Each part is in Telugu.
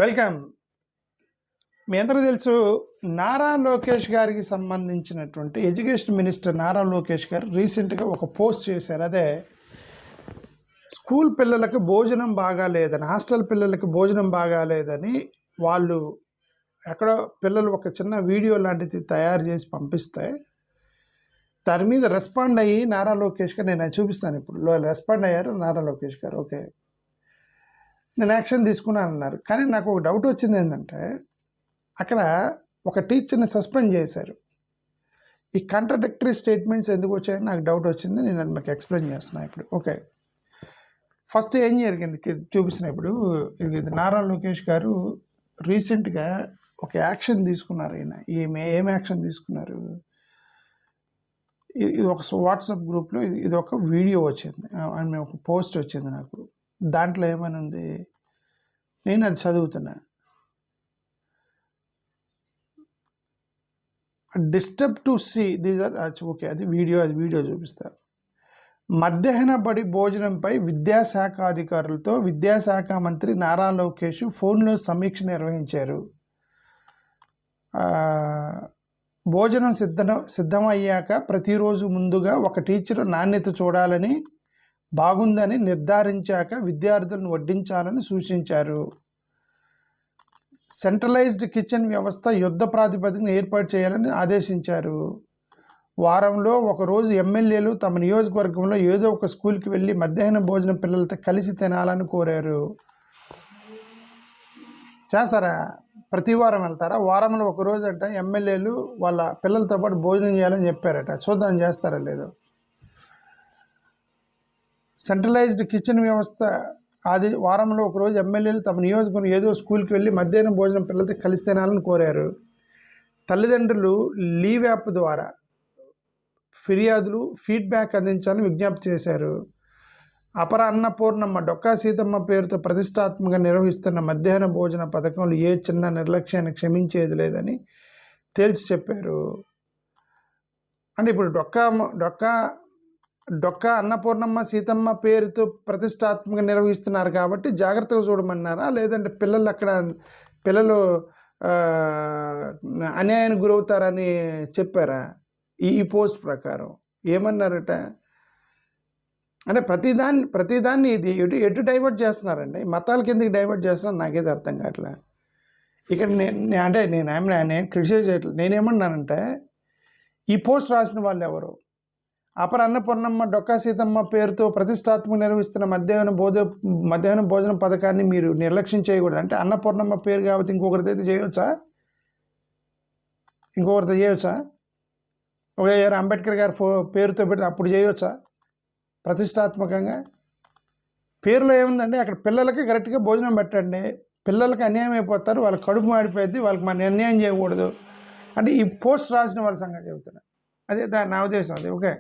వెల్కమ్. మీ అందరూ తెలుసు, నారా లోకేష్ గారికి సంబంధించినటువంటి ఎడ్యుకేషన్ మినిస్టర్ నారా లోకేష్ గారు రీసెంట్గా ఒక పోస్ట్ చేశారు. అదే స్కూల్ పిల్లలకు భోజనం బాగాలేదని, హాస్టల్ పిల్లలకి భోజనం బాగాలేదని వాళ్ళు ఎక్కడో పిల్లలు ఒక చిన్న వీడియో లాంటిది తయారు చేసి పంపిస్తే దాని మీద రెస్పాండ్ అయ్యి నారా లోకేష్ గారు, నేను చూపిస్తాను ఇప్పుడు, రెస్పాండ్ అయ్యారు నారా లోకేష్ గారు. ఓకే, నేను యాక్షన్ తీసుకున్నాను అన్నారు. కానీ నాకు ఒక డౌట్ వచ్చింది ఏంటంటే, అక్కడ ఒక టీచర్ని సస్పెండ్ చేశారు. ఈ కాంట్రడిక్టరీ స్టేట్మెంట్స్ ఎందుకు వచ్చాయని నాకు డౌట్ వచ్చింది. నేను అది మీకు ఎక్స్ప్లెయిన్ చేస్తున్నాను ఇప్పుడు. ఓకే, ఫస్ట్ ఏం జరిగింది చూపిస్తున్నా ఇప్పుడు. ఇది నారా లోకేష్ గారు రీసెంట్గా ఒక యాక్షన్ తీసుకున్నారు. ఏం యాక్షన్ తీసుకున్నారు? ఇది ఒక వాట్సాప్ గ్రూప్లో ఇది ఒక వీడియో వచ్చింది అండ్ ఒక పోస్ట్ వచ్చింది నాకు. దాంట్లో ఏమని ఉంది, నేను అది చదువుతున్నా. Disturb to see these are, okay, అది వీడియో చూపిస్తారు. మధ్యాహ్న బడి భోజనంపై విద్యాశాఖ అధికారులతో విద్యాశాఖ మంత్రి నారా లోకేష్ ఫోన్లో సమీక్ష నిర్వహించారు. భోజనం సిద్ధమయ్యాక ప్రతిరోజు ముందుగా ఒక టీచర్ నాణ్యత చూడాలని, బాగుందని నిర్ధారించాక విద్యార్థులను వడ్డించాలని సూచించారు. సెంట్రలైజ్డ్ కిచెన్ వ్యవస్థ యుద్ధ ప్రాతిపదికన ఏర్పాటు చేయాలని ఆదేశించారు. వారంలో ఒకరోజు ఎమ్మెల్యేలు తమ నియోజకవర్గంలో ఏదో ఒక స్కూల్కి వెళ్ళి మధ్యాహ్న భోజనం పిల్లలతో కలిసి తినాలని కోరారు. చేస్తారా? ప్రతి వారం వెళ్తారా? వారంలో ఒకరోజు అంట ఎమ్మెల్యేలు వాళ్ళ పిల్లలతో పాటు భోజనం చేయాలని చెప్పారట. చూద్దాం చేస్తారా లేదో. సెంట్రలైజ్డ్ కిచెన్ వ్యవస్థ వారంలో ఒకరోజు ఎమ్మెల్యేలు తమ నియోజకవర్గం ఏదో స్కూల్కి వెళ్ళి మధ్యాహ్నం భోజనం పిల్లలతో కలిసి తినాలని కోరారు. తల్లిదండ్రులు లీవ్ యాప్ ద్వారా ఫిర్యాదులు, ఫీడ్బ్యాక్ అందించాలని విజ్ఞప్తి చేశారు. అపర అన్నపూర్ణమ్మ డొక్కా సీతమ్మ పేరుతో ప్రతిష్టాత్మకంగా నిర్వహిస్తున్న మధ్యాహ్న భోజన పథకంలో ఏ చిన్న నిర్లక్ష్యాన్ని క్షమించేది లేదని తేల్చి చెప్పారు. అంటే ఇప్పుడు డొక్కా అన్నపూర్ణమ్మ సీతమ్మ పేరుతో ప్రతిష్టాత్మకంగా నిర్వహిస్తున్నారు కాబట్టి జాగ్రత్తగా చూడమన్నారా, లేదంటే పిల్లలు అన్యాయానికి గురవుతారని చెప్పారా? ఈ పోస్ట్ ప్రకారం ఏమన్నారట అంటే ప్రతిదాన్ని ఇది ఎటు డైవర్ట్ చేస్తున్నారండి. మతాల కిందకి డైవర్ట్ చేస్తున్నారు, నాకేది అర్థం కావట్లే. ఇక్కడ నేను క్రిటిసైజ్ చేయట్లేదు. నేనేమన్నానంటే, ఈ పోస్ట్ రాసిన వాళ్ళు ఎవరు? అపర అన్నపూర్ణమ్మ డొక్కా సీతమ్మ పేరుతో ప్రతిష్టాత్మక నిర్వహిస్తున్న మధ్యాహ్నం భోజనం పథకాన్ని మీరు నిర్లక్ష్యం చేయకూడదు. అంటే అన్నపూర్ణమ్మ పేరు కాబట్టి ఇంకొకరితో చేయవచ్చా? ఒకవేళ అంబేద్కర్ గారి పేరుతో పెట్టి అప్పుడు చేయవచ్చా ప్రతిష్టాత్మకంగా? పేరులో ఏముందండి? అక్కడ పిల్లలకి కరెక్ట్గా భోజనం పెట్టండి. పిల్లలకి అన్యాయం అయిపోతారు, వాళ్ళ కడుపు మాడిపోద్ది, వాళ్ళకి మన అన్యాయం చేయకూడదు. అంటే ఈ పోస్ట్ రాసిన వాళ్ళ సంగతి చెబుతున్నా. అదే నా ఉద్దేశం. అది ఓకే.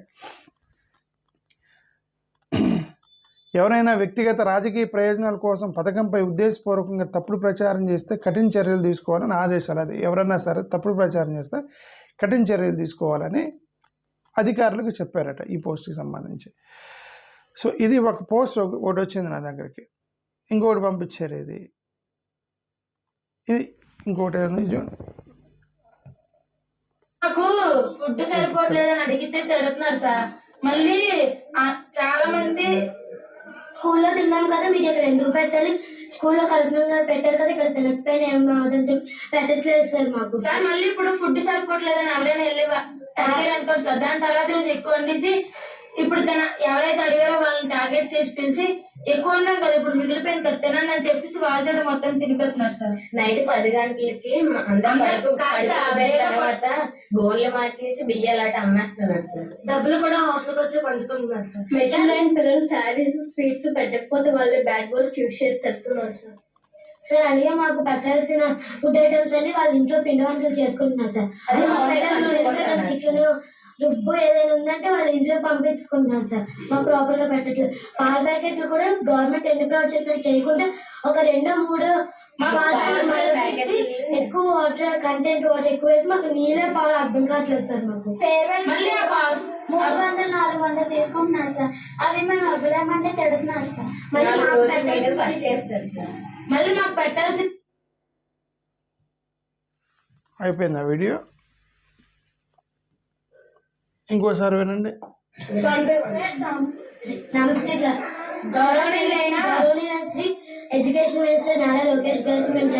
ఎవరైనా వ్యక్తిగత రాజకీయ ప్రయోజనాల కోసం పథకంపై ఉద్దేశపూర్వకంగా తప్పుడు ప్రచారం చేస్తే కఠిన చర్యలు తీసుకోవాలని ఆదేశాలు. అది ఎవరైనా సరే తప్పుడు ప్రచారం చేస్తే కఠిన చర్యలు తీసుకోవాలని అధికారులకు చెప్పారట ఈ పోస్ట్కి సంబంధించి. సో ఇది ఒక పోస్ట్ ఒకటి వచ్చింది నా దగ్గరికి. ఇంకొకటి పంపించారు. ఇది ఇంకోటి నాకు ఫుడ్ సరిపోవట్లేదని అడిగితే తిడుతున్నారు సార్. మళ్ళీ చాలా మంది స్కూల్లో తిన్నాం కదా, మీకు ఇక్కడ ఎందుకు పెట్టాలి, స్కూల్లో కలుపులో పెట్టారు కదా, ఇక్కడ తినకపోయినా ఏమవుతుందని చెప్పి పెట్టట్లేదు సార్ మాకు. సార్ మళ్ళీ ఇప్పుడు ఫుడ్ సరిపోవట్లేదని ఎవరైనా వెళ్ళి అడిగారు అనుకోండి సార్, దాని తర్వాత రోజు ఎక్కువ వండేసి ఇప్పుడు ఎవరైతే అడిగారో వాళ్ళని టార్గెట్ చేసి పిలిచి ఎక్కువ ఉన్నాం కదా, ఇప్పుడు మిగిలిపోయింది కదా తినండి అని చెప్పేసి వాళ్ళ చేత మొత్తం తినిపెడుతున్నారు సార్. నైట్ 10 గంటలకి తర్వాత గోర్లు మార్చేసి బియ్యాలాట అమ్మేస్తున్నారు సార్. డబ్బులు కూడా హాస్టల్కి వచ్చి పంచుకుంటున్నారు సార్. మెషిన్ లైన్ పిల్లలు శారీస్ స్వీట్స్ పెట్టకపోతే వాళ్ళు బ్యాడ్ బోర్డ్స్ క్యూక్ చేసి తడుతున్నారు సార్. సార్ అలాగే మాకు పెట్టాల్సిన ఫుడ్ ఐటమ్స్ అన్ని వాళ్ళ ఇంట్లో పిండి వంటలు చేసుకుంటున్నారు సార్. చికెన్ రుబ్బు ఏదైనా ఉందంటే వాళ్ళ ఇంట్లో పంపించుకుంటున్నారు సార్. మాకు ప్రాపర్ గా పెట్టట్లేదు. పాల ప్యాకెట్లు కూడా గవర్నమెంట్ ఎన్ని ప్రొవైడ్ చేసినా చేయకుండా ఒక 2-3 ఎక్కువ వాటర్ కంటెంట్ వాటర్ ఎక్కువ వేసి మాకు నీళ్ళే పాలు అర్థం కావట్లేదు సార్. మాకు 300-400 తీసుకుంటున్నారు సార్. అవి మేము అవ్వలేమంటే తిడుతున్నారు సార్. చేస్తారు సార్. మళ్ళీ మాకు పెట్టాల్సి అయిపోయింది ఆ వీడియో. ఇంకోసారి వినండి. నమస్తే సార్. గౌరవనీయులైన శ్రీ ఎడ్యుకేషన్ మినిస్టర్ నారా లోకేష్ గారికి మేము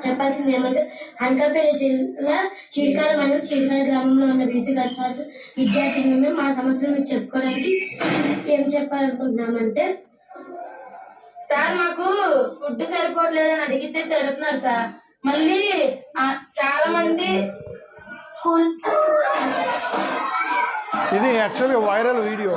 చెప్పాల్సింది ఏమంటే, అనకాపల్లి జిల్లా చీడికాడ మండలం చీడికాడ గ్రామంలో ఉన్న బీసీ కష్టాలు విద్యార్థులు మేము మా సమస్యలు మీకు చెప్పుకోవడానికి ఏం చెప్పాలనుకుంటున్నామంటే, సార్ మాకు ఫుడ్ సరిపోవట్లేదని అడిగితే తిడుతున్నారు సార్. మళ్ళీ చాలా మంది స్కూల్ ఇది యాక్చువల్గా వైరల్ వీడియో.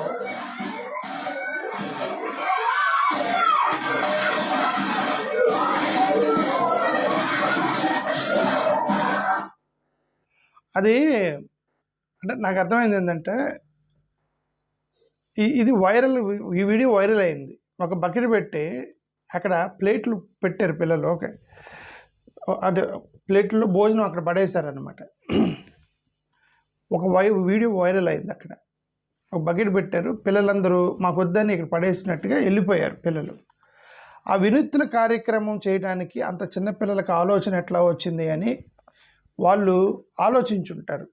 అది అంటే నాకు అర్థమైంది ఏంటంటే, ఇది వైరల్, ఈ వీడియో వైరల్ అయింది. ఒక బకెట్ పెట్టి అక్కడ ప్లేట్లు పెట్టారు పిల్లలు. ఓకే, అంటే ప్లేట్లో భోజనం అక్కడ పడేశారనమాట. ఒక వీడియో వైరల్ అయింది. అక్కడ ఒక బకెట్ పెట్టారు, పిల్లలందరూ మాకు వద్దని ఇక్కడ పడేసినట్టుగా వెళ్ళిపోయారు పిల్లలు. ఆ వినూత్న కార్యక్రమం చేయడానికి అంత చిన్నపిల్లలకు ఆలోచన ఎట్లా వచ్చింది అని వాళ్ళు ఆలోచించుంటారు.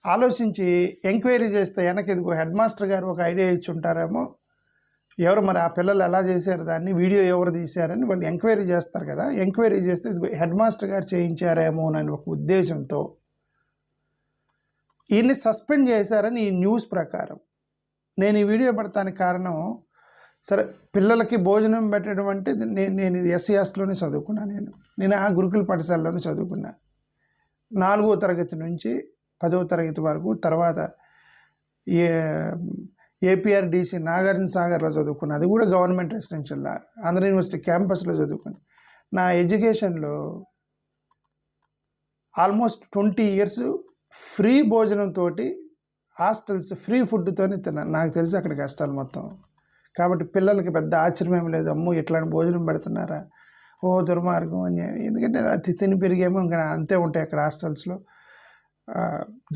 ఆలోచించి ఎంక్వైరీ చేస్తే వెనక ఇదిగో హెడ్ మాస్టర్ గారు ఒక ఐడియా ఇచ్చి ఉంటారేమో, ఎవరు మరి ఆ పిల్లలు ఎలా చేశారు, దాన్ని వీడియో ఎవరు తీశారని వాళ్ళు ఎంక్వైరీ చేస్తారు కదా. ఎంక్వైరీ చేస్తే ఇదిగో హెడ్ మాస్టర్ గారు చేయించారేమో అని ఒక ఉద్దేశంతో ఈయన్ని సస్పెండ్ చేశారని ఈ న్యూస్ ప్రకారం. నేను ఈ వీడియో పడటానికి కారణం, సరే పిల్లలకి భోజనం పెట్టడం అంటే నేను ఇది ఎస్సీఎస్లోనే చదువుకున్నాను. నేను ఆ గురుకుల పాఠశాలలోనే చదువుకున్నా. 4వ తరగతి నుంచి 10వ తరగతి వరకు. తర్వాత ఏపీఆర్డిసి నాగార్జున సాగర్లో చదువుకున్నా, అది కూడా గవర్నమెంట్ రెసిడెన్షియల్లో, ఆంధ్ర యూనివర్సిటీ క్యాంపస్లో చదువుకున్నా. నా ఎడ్యుకేషన్లో ఆల్మోస్ట్ 20 years ఫ్రీ భోజనంతో, హాస్టల్స్ ఫ్రీ ఫుడ్తోనే తిన్నాను. నాకు తెలిసి అక్కడ కష్టాలు మొత్తం. కాబట్టి పిల్లలకి పెద్ద ఆశ్చర్యం లేదు, అమ్మో ఇట్లాంటి భోజనం పెడుతున్నారా, ఓ దుర్మార్గం అని. ఎందుకంటే అది తిని పెరిగేమో ఇంకా అంతే ఉంటాయి అక్కడ హాస్టల్స్లో.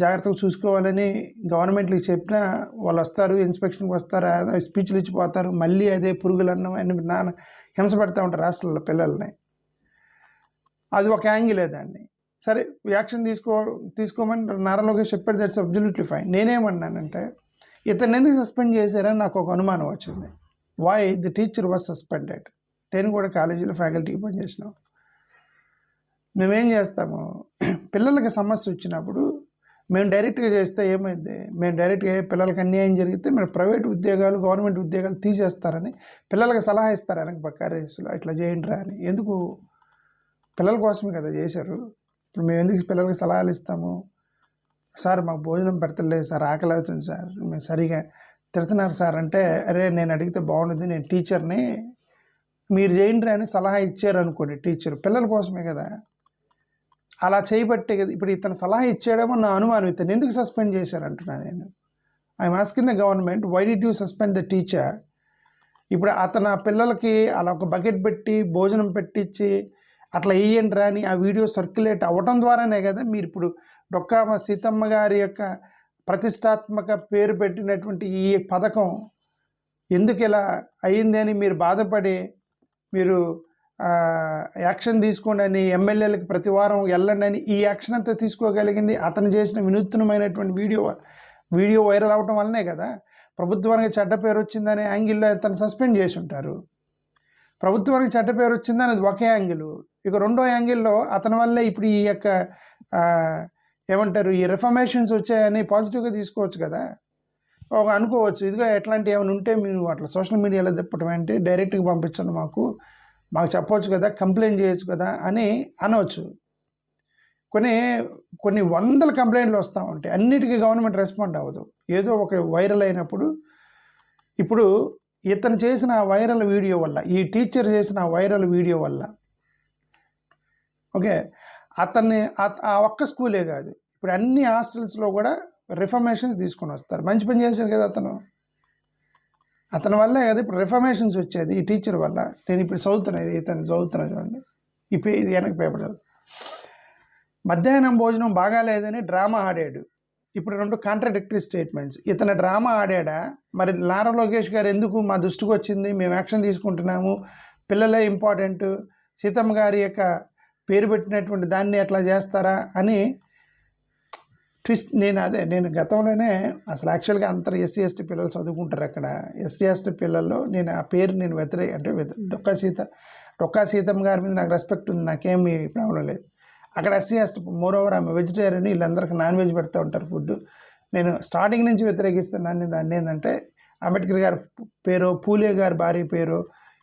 జాగ్రత్తగా చూసుకోవాలని గవర్నమెంట్కి చెప్పినా వాళ్ళు వస్తారు, ఇన్స్పెక్షన్కి వస్తారు, స్పీచ్లు ఇచ్చిపోతారు, మళ్ళీ అదే పురుగులన్నం అని నాన్న హింస పెడతా ఉంటారు హాస్టల్లో పిల్లల్ని. అది ఒక యాంగిలే. దాన్ని సరే యాక్షన్ తీసుకోమని నారా లోకేష్ చెప్పాడు, దట్స్ అబ్సల్యూట్లీ ఫైన్. నేనేమన్నానంటే, ఇతన్ని ఎందుకు సస్పెండ్ చేశారని నాకు ఒక అనుమానం వచ్చింది. Why the teacher was suspended. నేను కూడా కాలేజీలో ఫ్యాకల్టీకి పనిచేసినాం. మేమేం చేస్తాము, పిల్లలకి సమస్య వచ్చినప్పుడు మేము డైరెక్ట్గా చేస్తే ఏమైంది, మేము డైరెక్ట్గా పిల్లలకి అన్యాయం జరిగితే మీరు ప్రైవేట్ ఉద్యోగాలు గవర్నమెంట్ ఉద్యోగాలు తీసేస్తారని పిల్లలకి సలహా ఇస్తారు వెనక పక్క రేసులో, ఇట్లా చేయండి రా అని. ఎందుకు, పిల్లల కోసమే కదా చేశారు. ఇప్పుడు మేము ఎందుకు పిల్లలకి సలహాలు ఇస్తాము, సార్ మాకు భోజనం పెడతలేదు సార్, ఆకలి అవుతుంది సార్, మేము సరిగా తిడుతున్నారు సార్ అంటే, అరే నేను అడిగితే బాగుండదు, నేను టీచర్ని, మీరు చేయండి అని సలహా ఇచ్చారు అనుకోండి టీచర్, పిల్లల కోసమే కదా, అలా చేయబట్టే కదా. ఇప్పుడు ఇతను సలహా ఇచ్చాడేమో నా అనుమానం. ఇతను ఎందుకు సస్పెండ్ చేశారు అంటున్నా నేను. I'm asking the government, why did you suspend the teacher. ఇప్పుడు అతను ఆ పిల్లలకి అలా ఒక బకెట్ పెట్టి భోజనం పెట్టించి అట్లా వేయండి రా అని ఆ వీడియో సర్క్యులేట్ అవ్వటం ద్వారానే కదా మీరు ఇప్పుడు డొక్కామ సీతమ్మ గారి యొక్క ప్రతిష్టాత్మక పేరు పెట్టినటువంటి ఈ పథకం ఎందుకు ఇలా అయ్యింది అని మీరు బాధపడి మీరు యాక్షన్ తీసుకోండి అని ఎమ్మెల్యేలకు ప్రతి వారం వెళ్ళండి అని ఈ యాక్షన్ అంతా తీసుకోగలిగింది అతను చేసిన వినూత్నమైనటువంటి వీడియో వైరల్ అవటం వల్లనే కదా. ప్రభుత్వానికి చెడ్డ పేరు వచ్చిందనే యాంగిల్లో అతను సస్పెండ్ చేసి ఉంటారు. ప్రభుత్వానికి చెడ్డ పేరు వచ్చిందని అది ఒకే యాంగిల్. ఇక రెండో యాంగిల్లో అతని వల్లే ఇప్పుడు ఈ యొక్క ఏమంటారు ఈ రిఫర్మేషన్స్ వచ్చాయని పాజిటివ్గా తీసుకోవచ్చు కదా. ఒక అనుకోవచ్చు, ఇదిగో ఎట్లాంటి ఏమైనా ఉంటే మీరు అట్లా సోషల్ మీడియాలో చెప్పటం ఏంటి, డైరెక్ట్గా పంపించండి మాకు చెప్పవచ్చు కదా, కంప్లైంట్ చేయొచ్చు కదా అని అనవచ్చు. కొన్ని వందల కంప్లైంట్లు వస్తూ ఉంటాయి, అన్నిటికీ గవర్నమెంట్ రెస్పాండ్ అవ్వదు. ఏదో ఒక వైరల్ అయినప్పుడు, ఇప్పుడు ఇతను చేసిన వైరల్ వీడియో వల్ల, ఈ టీచర్ చేసిన వైరల్ వీడియో వల్ల, ఓకే, అతన్ని ఆ ఒక్క స్కూలే కాదు ఇప్పుడు అన్ని హాస్టల్స్లో కూడా రిఫర్మేషన్స్ తీసుకొని వస్తారు. మంచి పని చేశాడు కదా అతని వల్లే కదా ఇప్పుడు రిఫర్మేషన్స్ వచ్చేది, ఈ టీచర్ వల్ల. నేను ఇప్పుడు ఇతను చదువుతున్నా చూడండి, ఇది వెనక పేపర్ చదువు. మధ్యాహ్నం భోజనం బాగాలేదని డ్రామా ఆడాడు. ఇప్పుడు 2 కాంట్రాడిక్టరీ స్టేట్మెంట్స్. ఇతను డ్రామా ఆడాడా, మరి నారా లోకేష్ గారు ఎందుకు మా దృష్టికి వచ్చింది, మేము యాక్షన్ తీసుకుంటున్నాము, పిల్లలే ఇంపార్టెంట్, సీతమ్మ గారి యొక్క పేరు పెట్టినటువంటి దాన్ని ఎట్లా చేస్తారా అని ట్విస్ట్. నేను గతంలోనే అసలు యాక్చువల్గా అందరు ఎస్సీ ఎస్టీ పిల్లలు చదువుకుంటారు అక్కడ. ఎస్సీ ఎస్టీ పిల్లల్లో నేను ఆ పేరు నేను డొక్కా సీతమ్మ గారి మీద నాకు రెస్పెక్ట్ ఉంది, నాకేమీ ప్రాబ్లం లేదు. అక్కడ ఎస్సీ ఎస్టీ మోరోవర్ ఆమె వెజిటేరియన్, వీళ్ళందరికీ నాన్ వెజ్ పెడుతూ ఉంటారు ఫుడ్. నేను స్టార్టింగ్ నుంచి వ్యతిరేకిస్తున్నాను దాన్ని. ఏంటంటే అంబేద్కర్ గారి పేరు, పూలే గారి భార్య పేరు,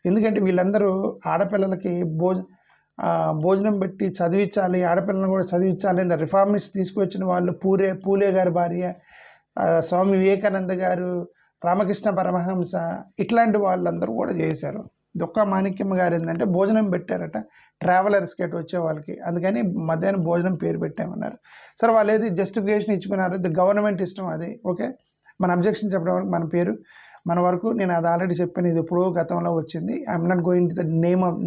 ఎందుకంటే వీళ్ళందరూ ఆడపిల్లలకి భోజనం పెట్టి చదివించాలి, ఆడపిల్లలను కూడా చదివించాలి అని రిఫార్మిస్ట్ తీసుకొచ్చిన వాళ్ళు పూలే గారి భార్య, స్వామి వివేకానంద గారు, రామకృష్ణ పరమహంస, ఇట్లాంటి వాళ్ళందరూ కూడా చేశారు. దొక్కా మాణిక్యమ్మ గారు ఏంటంటే భోజనం పెట్టారట ట్రావెలర్స్కి అటు వచ్చే వాళ్ళకి, అందుకని మధ్యాహ్నం భోజనం పేరు పెట్టామన్నారు. సరే వాళ్ళు ఏది జస్టిఫికేషన్ ఇచ్చుకున్నారు, ది గవర్నమెంట్ ఇష్టం అది, ఓకే. మన అబ్జెక్షన్ చెప్పడం వరకు మన పేరు మన వరకు నేను అది ఆల్రెడీ చెప్పాను, ఇది ఎప్పుడో గతంలో వచ్చింది. I'm not going to the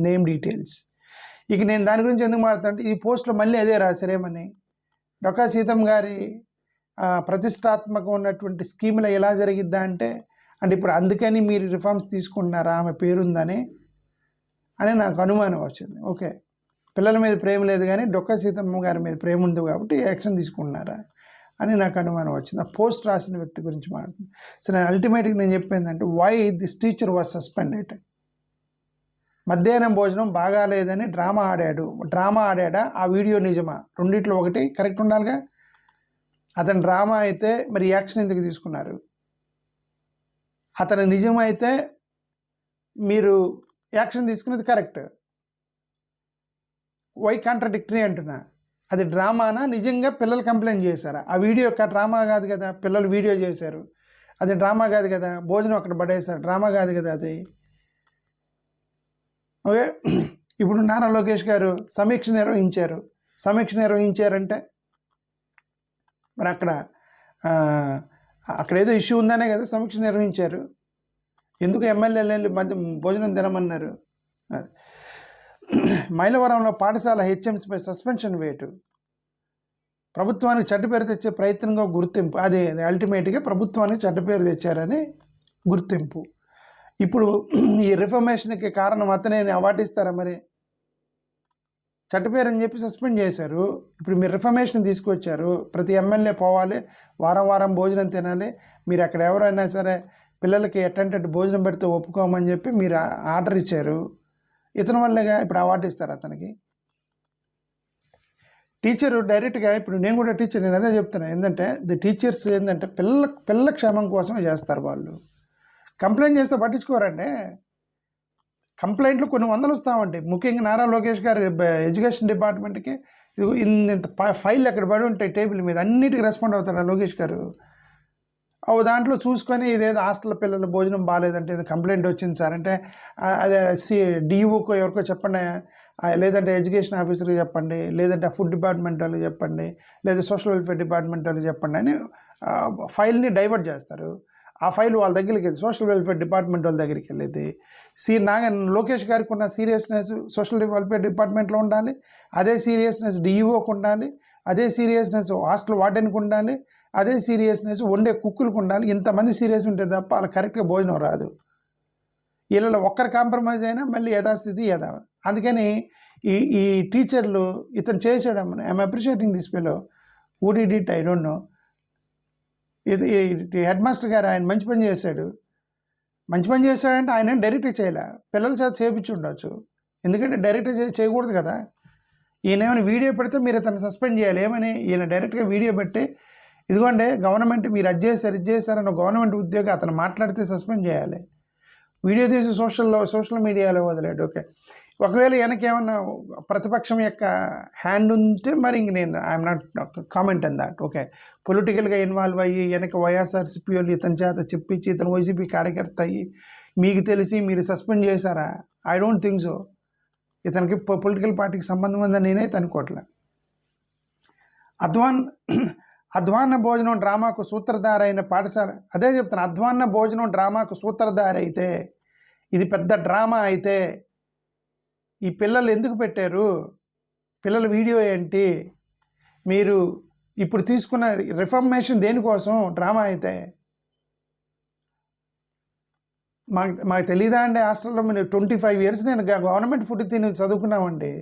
name details. ఇక నేను దాని గురించి ఎందుకు మాట్లాడుతుంటే ఈ పోస్ట్లో మళ్ళీ అదే రాశారేమని, డొక్కా సీతమ్మ గారి ప్రతిష్టాత్మకం ఉన్నటువంటి స్కీములు ఎలా జరిగిద్దా అంటే ఇప్పుడు అందుకని మీరు రిఫార్మ్స్ తీసుకుంటున్నారా ఆమె పేరుందని అని నాకు అనుమానం వచ్చింది. ఓకే, పిల్లల మీద ప్రేమ లేదు కానీ డొక్కా సీతమ్మ గారి మీద ప్రేమ ఉంది కాబట్టి యాక్షన్ తీసుకుంటున్నారా అని నాకు అనుమానం వచ్చింది. ఆ పోస్ట్ రాసిన వ్యక్తి గురించి మాట్లాడుతుంది. సో నేను అల్టిమేట్గా నేను చెప్పిందంటే why this teacher was suspended. మధ్యాహ్నం భోజనం బాగాలేదని డ్రామా ఆడాడా, ఆ వీడియో నిజమా? రెండిట్లో ఒకటి కరెక్ట్ ఉండాలిగా. అతను డ్రామా అయితే మరి యాక్షన్ ఎందుకు తీసుకున్నారు? అతను నిజమైతే మీరు యాక్షన్ తీసుకునేది కరెక్ట్. వై కాంట్రడిక్టరీ అంటున్నా. అది డ్రామానా, నిజంగా పిల్లలు కంప్లైంట్ చేశారా? ఆ వీడియో డ్రామా కాదు కదా, పిల్లలు వీడియో చేశారు, అది డ్రామా కాదు కదా. భోజనం అక్కడ పడేశారు, డ్రామా కాదు కదా అది. ఓకే, ఇప్పుడు నారా లోకేష్ గారు సమీక్ష నిర్వహించారంటే మరి అక్కడ ఏదో ఇష్యూ ఉందనే కదా సమీక్ష నిర్వహించారు. ఎందుకు ఎమ్మెల్యేలు మధ్య భోజనం తినమన్నారు? మైలవరంలో పాఠశాల హెచ్ఎంసీపై సస్పెన్షన్ వేటు, ప్రభుత్వానికి చెడ్డపేరు తెచ్చే ప్రయత్నంగా గుర్తింపు. అదే అల్టిమేట్గా ప్రభుత్వానికి చెడ్డపేరు తెచ్చారని గుర్తింపు. ఇప్పుడు ఈ రిఫర్మేషన్కి కారణం అతనే అవార్డిస్తారా? మరి చెడ్డపేరు అని చెప్పి సస్పెండ్ చేశారు. ఇప్పుడు మీరు రిఫర్మేషన్ తీసుకొచ్చారు, ప్రతి ఎమ్మెల్యే పోవాలి, వారం భోజనం తినాలి, మీరు అక్కడ ఎవరైనా సరే పిల్లలకి ఎట్టంటే భోజనం పెడితే ఒప్పుకోమని చెప్పి మీరు ఆర్డర్ ఇచ్చారు. ఇతని వల్లేగా ఇప్పుడు అవార్డు ఇస్తారు అతనికి. టీచరు డైరెక్ట్గా, ఇప్పుడు నేను కూడా టీచర్, నేను అదే చెప్తున్నా, ఏంటంటే ది టీచర్స్ ఏంటంటే పిల్లల క్షేమం కోసమే చేస్తారు. వాళ్ళు కంప్లైంట్ చేస్తే పట్టించుకోరండి. కంప్లైంట్లు కొన్ని వందలు వస్తామండి. ముఖ్యంగా నారా లోకేష్ గారు ఎడ్యుకేషన్ డిపార్ట్మెంట్కి ఇంత ఫైల్ ఎక్కడ పడి ఉంటాయి టేబుల్ మీద, అన్నిటికీ రెస్పాండ్ అవుతాడు లోకేష్ గారు. దాంట్లో చూసుకొని ఇదేదో హాస్టల్ పిల్లల భోజనం బాగాలేదంటే ఏదో కంప్లైంట్ వచ్చింది సార్ అంటే అదే డిఈఓకో ఎవరికో చెప్పండి, లేదంటే ఎడ్యుకేషన్ ఆఫీసర్కి చెప్పండి, లేదంటే ఫుడ్ డిపార్ట్మెంట్ వాళ్ళకి చెప్పండి, లేదా సోషల్ వెల్ఫేర్ డిపార్ట్మెంట్ వాళ్ళకి చెప్పండి అని ఫైల్ని డైవర్ట్ చేస్తారు. ఆ ఫైల్ వాళ్ళ దగ్గరికి వెళ్ళి సోషల్ వెల్ఫేర్ డిపార్ట్మెంట్ వాళ్ళ దగ్గరికి వెళ్ళేది. లోకేష్ గారికి ఉన్న సీరియస్నెస్ సోషల్ వెల్ఫేర్ డిపార్ట్మెంట్లో ఉండాలి, అదే సీరియస్నెస్ డిఈఓకి ఉండాలి, అదే సీరియస్నెస్ హాస్టల్ వార్డెన్కి ఉండాలి, అదే సీరియస్నెస్ వండే కుక్కులకు ఉండాలి. ఇంతమంది సీరియస్ ఉంటే తప్ప వాళ్ళ కరెక్ట్గా భోజనం రాదు. వీళ్ళలో ఒక్కరు కాంప్రమైజ్ అయినా మళ్ళీ యథాస్థితి అందుకని ఈ టీచర్లు ఇతను చేసాడమ్మని I'm appreciating this fellow. Who did it I don't know. ఇది హెడ్ మాస్టర్ గారు ఆయన మంచి పని చేశాడంటే ఆయన డైరెక్ట్గా చేయలే, పిల్లల చేత చేయించి ఉండొచ్చు. ఎందుకంటే డైరెక్ట్గా చేయకూడదు కదా. ఈయన ఏమైనా వీడియో పెడితే మీరు ఇతను సస్పెండ్ చేయాలి. ఏమని ఈయన డైరెక్ట్గా వీడియో పెట్టి ఇదిగోండి గవర్నమెంట్ మీరు అది చేశారన్న గవర్నమెంట్ ఉద్యోగి అతను మాట్లాడితే సస్పెండ్ చేయాలి. వీడియో తీసి సోషల్ మీడియాలో వదిలేడు. ఓకే, ఒకవేళ వెనక ఏమన్నా ప్రతిపక్షం యొక్క హ్యాండ్ ఉంటే మరి ఇంక నేను I'm not comment on that. Okay, పొలిటికల్గా ఇన్వాల్వ్ అయ్యి వెనక వైఎస్ఆర్సీపీ వాళ్ళు ఇతని చేత చెప్పించి ఇతను వైసీపీ కార్యకర్త అయ్యి మీకు తెలిసి మీరు సస్పెండ్ చేశారా? I don't think so. ఇతనికి పొలిటికల్ పార్టీకి సంబంధం ఉందని నేనైతే అనుకోవట్లే. అధ్వాన్న భోజనం డ్రామాకు సూత్రధారైన పాఠశాల, అదే చెప్తాను, అధ్వాన్న భోజనం డ్రామాకు సూత్రధార అయితే, ఇది పెద్ద డ్రామా అయితే ఈ పిల్లలు ఎందుకు పెట్టారు? పిల్లల వీడియో ఏంటి? మీరు ఇప్పుడు తీసుకున్న రిఫర్మేషన్ దేనికోసం? డ్రామా అయితే మాకు తెలీదా అండి? హాస్టల్లో మేము 25 years నేను గవర్నమెంట్ ఫుడ్ తిని చదువుకున్నామండి.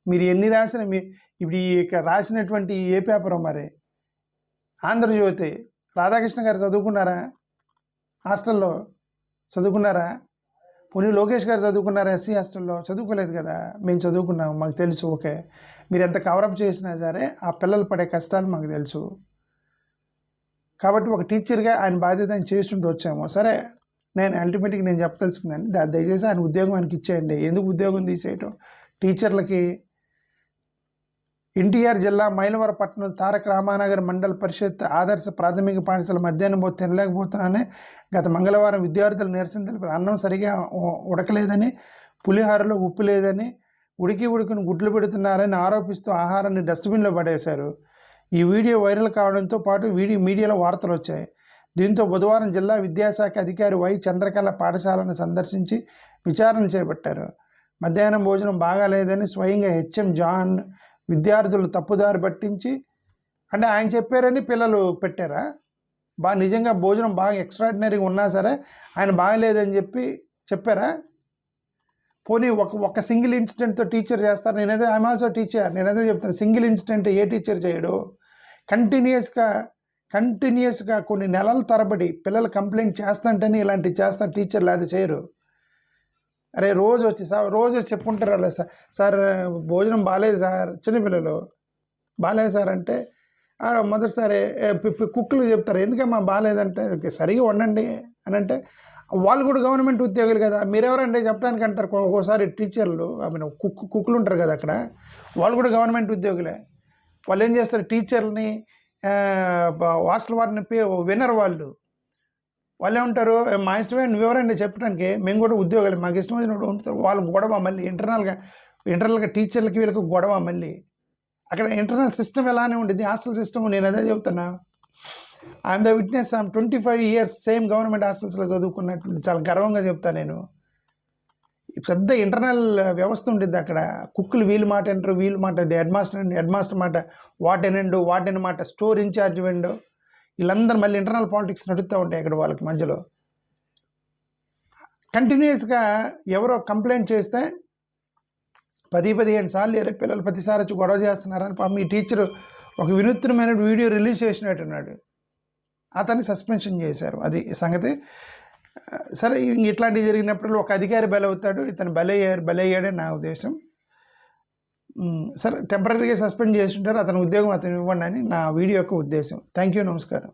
మీరు ఎన్ని రాసిన ఇప్పుడు ఈ రాసినటువంటి ఏ పేపర్ మరి ఆంధ్రజ్యోతి రాధాకృష్ణ గారు చదువుకున్నారా? హాస్టల్లో చదువుకున్నారా? పోనీ లోకేష్ గారు చదువుకున్నారా? ఎస్సీ హాస్టల్లో చదువుకోలేదు కదా. మేము చదువుకున్నాం, మాకు తెలుసు. ఓకే, మీరు ఎంత కవరప్ చేసినా సరే ఆ పిల్లలు పడే కష్టాలు మాకు తెలుసు. కాబట్టి ఒక టీచర్గా ఆయన బాధ్యత ఆయన చేస్తుంటూ వచ్చాము. సరే, నేను అల్టిమేట్గా నేను చెప్పదలుచుకుందాన్ని, దయచేసి ఆయన ఉద్యోగం ఆయనకి ఇచ్చేయండి. ఎందుకు ఉద్యోగం తీసేయటం? టీచర్లకి ఎన్టీఆర్ జిల్లా మైలవరపట్నం తారక రామానగర్ మండల పరిషత్ ఆదర్శ ప్రాథమిక పాఠశాల మధ్యాహ్నం పోతే తినలేకపోతున్నానే గత మంగళవారం విద్యార్థులు నిరసన తెలిపారు. అన్నం సరిగా ఉడకలేదని, పులిహోరలో ఉప్పు లేదని, ఉడికిన గుడ్లు పెడుతున్నారని ఆరోపిస్తూ ఆహారాన్ని డస్ట్బిన్లో పడేశారు. ఈ వీడియో వైరల్ కావడంతో పాటు మీడియాలో వార్తలు వచ్చాయి. దీంతో బుధవారం జిల్లా విద్యాశాఖ అధికారి వై చంద్రకళ పాఠశాలను సందర్శించి విచారణ చేపట్టారు. మధ్యాహ్నం భోజనం బాగాలేదని స్వయంగా హెచ్ఎం జాన్ విద్యార్థులను తప్పుదారి పట్టించి, అంటే ఆయన చెప్పారని పిల్లలు పెట్టారా? నిజంగా భోజనం బాగా ఎక్స్ట్రాడినరీగా ఉన్నా సరే ఆయన బాగలేదని చెప్పారా? పోనీ ఒక సింగిల్ ఇన్సిడెంట్తో టీచర్ చేస్తారు. నేనైతే ఐఎమ్ ఆల్సో టీచర్, నేనైతే చెప్తాను, సింగిల్ ఇన్సిడెంట్ ఏ టీచర్ చేయడు? కంటిన్యూస్గా కొన్ని నెలల తరబడి పిల్లలు కంప్లైంట్ చేస్తుంటేనే ఇలాంటివి చేస్తారు టీచర్లు, అది చేయరు. అరే రోజు వచ్చి చెప్పుకుంటారు అలా, సార్ భోజనం బాగాలేదు సార్, చిన్నపిల్లలు బాగాలేదు సార్ అంటే మొదటిసారి కుక్కులు చెప్తారు, ఎందుకమ్మా బాగాలేదంటే సరిగా వండండి అని అంటే, వాళ్ళు కూడా గవర్నమెంట్ ఉద్యోగులు కదా, మీరెవరంటే చెప్పడానికి అంటారు. ఒక్కోసారి టీచర్లు కుక్కులు ఉంటారు కదా అక్కడ, వాళ్ళు కూడా గవర్నమెంట్ ఉద్యోగులే. వాళ్ళు ఏం చేస్తారు, టీచర్ని హాస్టల్ వారిని వినరు. వాళ్ళు ఏమంటారు, మా ఇష్టమే నువ్వెవరండి చెప్పడానికి, మేము కూడా ఉద్యోగాలు మాకు ఇష్టమైనప్పుడు ఉంటారు. వాళ్ళు గొడవ మళ్ళీ ఇంటర్నల్గా టీచర్లకి వీళ్ళకి గొడవ మళ్ళీ. అక్కడ ఇంటర్నల్ సిస్టమ్ ఎలానే ఉంటుంది, హాస్టల్ సిస్టమ్. నేను అదే చెప్తున్నా, I'm the witness. 25 years same government హాస్టల్స్లో చదువుకున్నట్టు చాలా గర్వంగా చెప్తాను నేను. పెద్ద ఇంటర్నల్ వ్యవస్థ ఉంటుంది అక్కడ. కుక్కులు వీళ్ళ మాట అంటారు, వీళ్ళ మాట హెడ్ మాస్టర్ మాట, వార్డెన్ మాట, స్టోర్ ఇన్ఛార్జ్ వెండు, వీళ్ళందరూ మళ్ళీ ఇంటర్నల్ పాలిటిక్స్ నడుస్తూ ఉంటాయి అక్కడ వాళ్ళకి మధ్యలో. కంటిన్యూస్గా ఎవరో కంప్లైంట్ చేస్తే 10-15 సార్లు పిల్లలు ప్రతిసారి వచ్చి గొడవ చేస్తున్నారని పాపం ఈ టీచరు ఒక వినూత్నమైన వీడియో రిలీజ్ చేసినట్టున్నాడు. అతన్ని సస్పెన్షన్ చేశారు. అది సంగతి. సరే, ఇట్లాంటివి జరిగినప్పుడు ఒక అధికారి బలవుతాడు, ఇతను బలయ్యాడే నా ఉద్దేశం. సరే, టెంపరీగా సస్పెండ్ చేస్తుంటారు, అతని ఉద్యోగం అతను ఇవ్వండి అని నా వీడియో యొక్క ఉద్దేశం. థ్యాంక్ యూ, నమస్కారం.